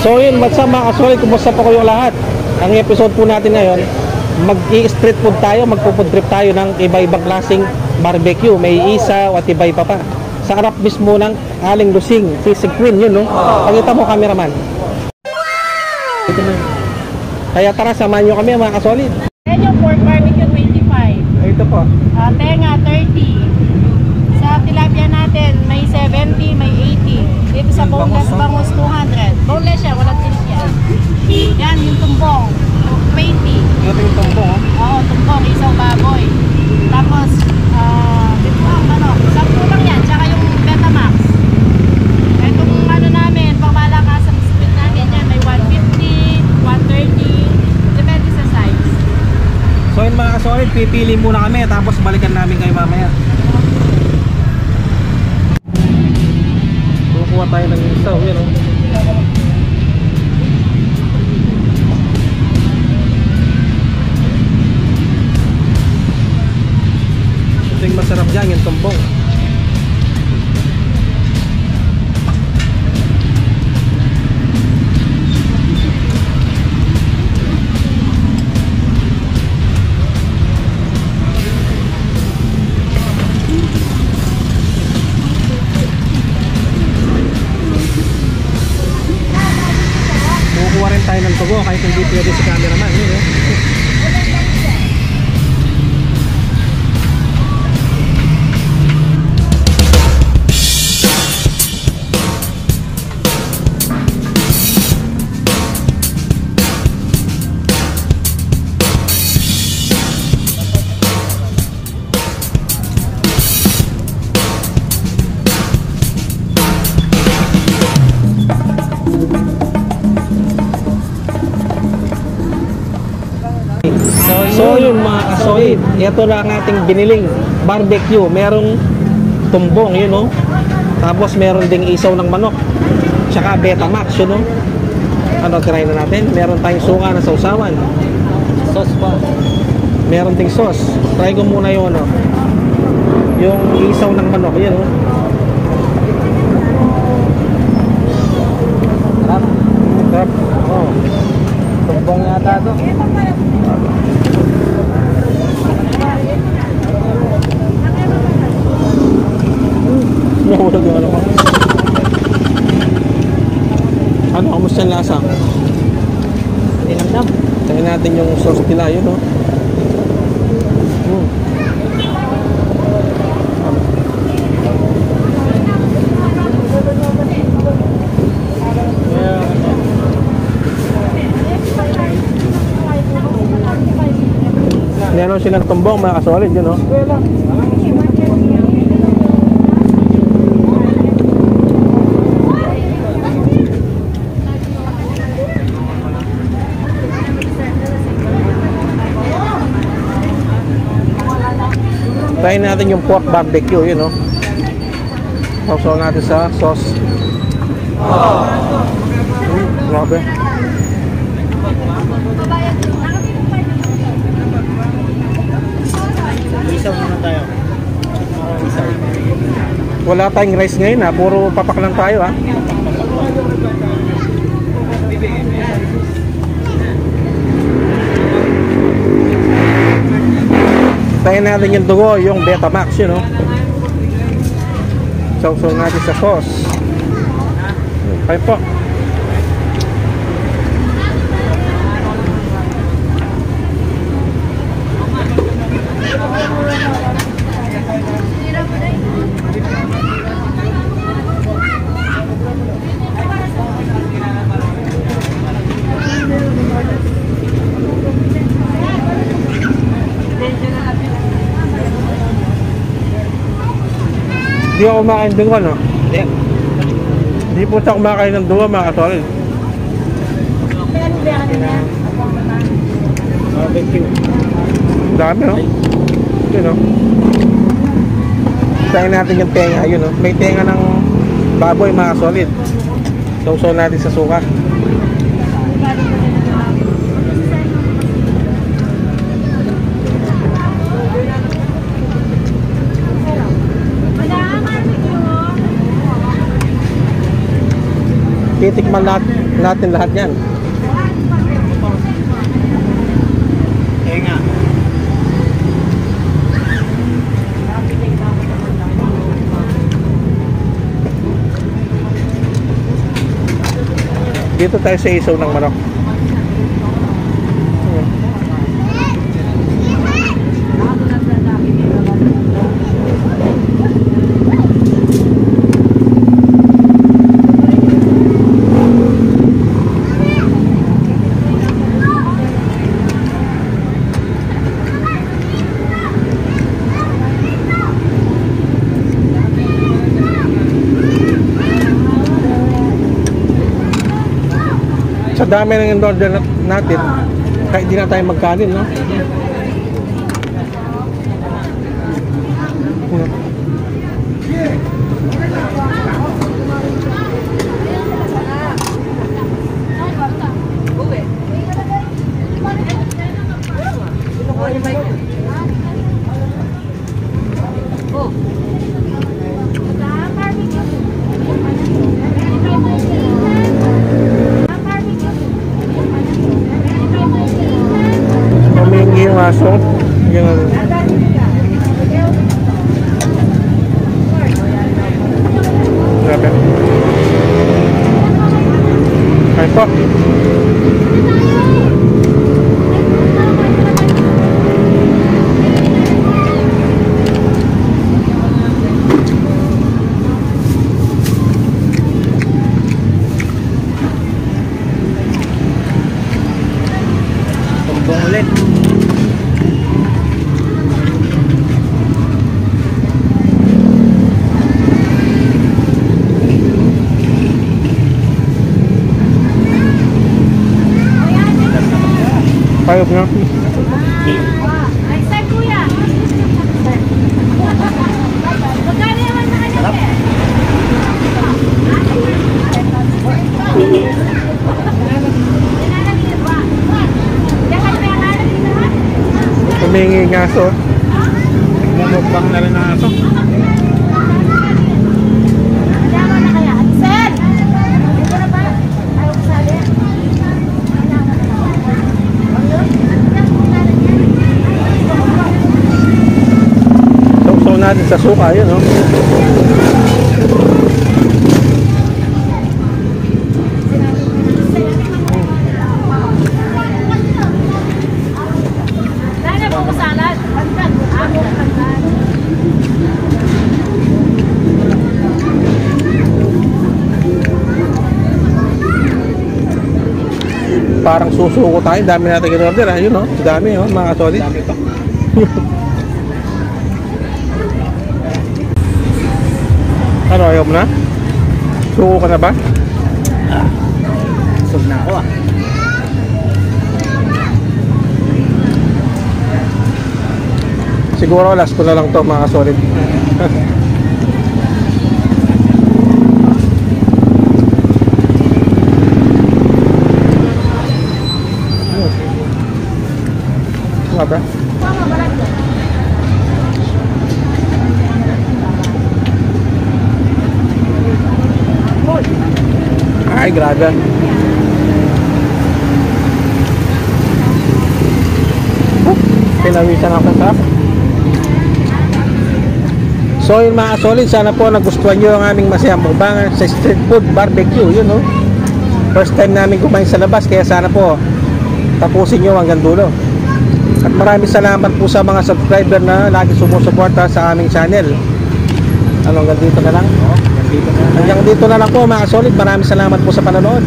So yun, what's up mga kasulit, kumusta po kayong lahat? Ang episode po natin ngayon, mag-i-street food tayo, magpo-food trip tayo ng iba-ibang klaseng barbecue. May isaw at iba-iba pa. Sa harap mismo ng Aling Lusing, si Queen yun, no? Pakita mo, cameraman. Ito na. Kaya tara, samahan nyo kami mga kasulit. Yan yung pork barbecue 25. Ito po. Tenga 30. Sa tilapia natin, may 70, may 80. Dito sa boneless bangus 200. Boneless siya, walang tinik yan. Yan yung tumbong, 20. Ito yung tumbong, oh. Oo, tumbong, isaw baboy. Tapos, dito ang ano, 10 lang yan, tsaka yung Betamax. Itong ano namin, pangmalakasan ng split namin yan, may 150, 130, depende sa size. So yun mga kasulit, pipili muna kami, tapos balikan namin kayo mamaya. Kukuha tayo ng isaw, yun, oh. Ito yung masarap dyan, yung tumbong. Kukuha rin tayo ng tugo kahit hindi pwede si cameraman, yun, oh. So yun mga kasoid, ito na ang ating biniling barbecue. Merong tumbong, yun, no? Tapos meron ding isaw ng manok, tsaka Betamax, yun, no? Ano, try na natin. Meron tayong suka na sausawan. Sauce pa. Meron ding sauce. Try ko muna yung ano, yung isaw ng manok, yun, no? Sarap. Oh. Tumbong yata to. Nahulog yung ano ko. Ano, kamusta yung lasa? Nilamdam. Try natin yung sauce nila, yun, no? Meron silang tumbong mga kasulit, yun, no? Try natin yung pork barbecue, yun, no? Sausaw natin sa sauce. Grabe. Isaw muna tayo. Isaw. Wala tayong rice ngayon, ha? Puro papak lang tayo, ha? Tayo natin yung dugo, yung Betamax, yun, no? Sausaw natin sa sauce. Okay po. Hindi ako kumakain ng dugo, no? Hindi. Hindi po siya kumakain ng dugo, mga kasulit. Barbecue. Dami, no? Yun, no? Sayin natin yung tenga, yun, no? May tenga ng baboy, mga kasulit. Sausaw natin sa suka. titikman natin natin lahat yan. Eh nga. Dito tayo sa isaw ng manok. Sa dami ng in-order natin, kahit di na tayo magkanin, no? Humingi yung aso. Ganun. Grabe. Kain po. Tumbong ulit. Payog na. Ay, sir, kuya. Magkano naman sa kanya, sir? Humingi yung aso. Mumukbang na rin ang aso. Magkano na kaya? Sir! Ito na ba? Ayaw ko sabi. Sausaw natin sa suka, yun, no? Sana po ko salad. Ako, pantan. Parang susuko tayo. Dami natin in-order, ha? Yun, no? Dami, no? Mga solid. Dami pa. Ano, ayaw mo na? Suko ka na ba? Sug na ako ah. Siguro last ko na lang to, mga solid. Nga ba? Tama, balag ko. Ay, grabe. Pinawisan ako sa. So yun mga solid, sana po nagustuhan nyo ang aming masayang mukbangan sa street food barbecue, yun, no? First time namin kumain sa labas, kaya sana po tapusin nyo hanggang dulo. At maraming salamat po sa mga subscriber na lagi sumusuporta sa aming channel. Ano, hanggang dito na lang? Dito na. Hanggang dito na lang po mga solid, maraming salamat po sa panonood.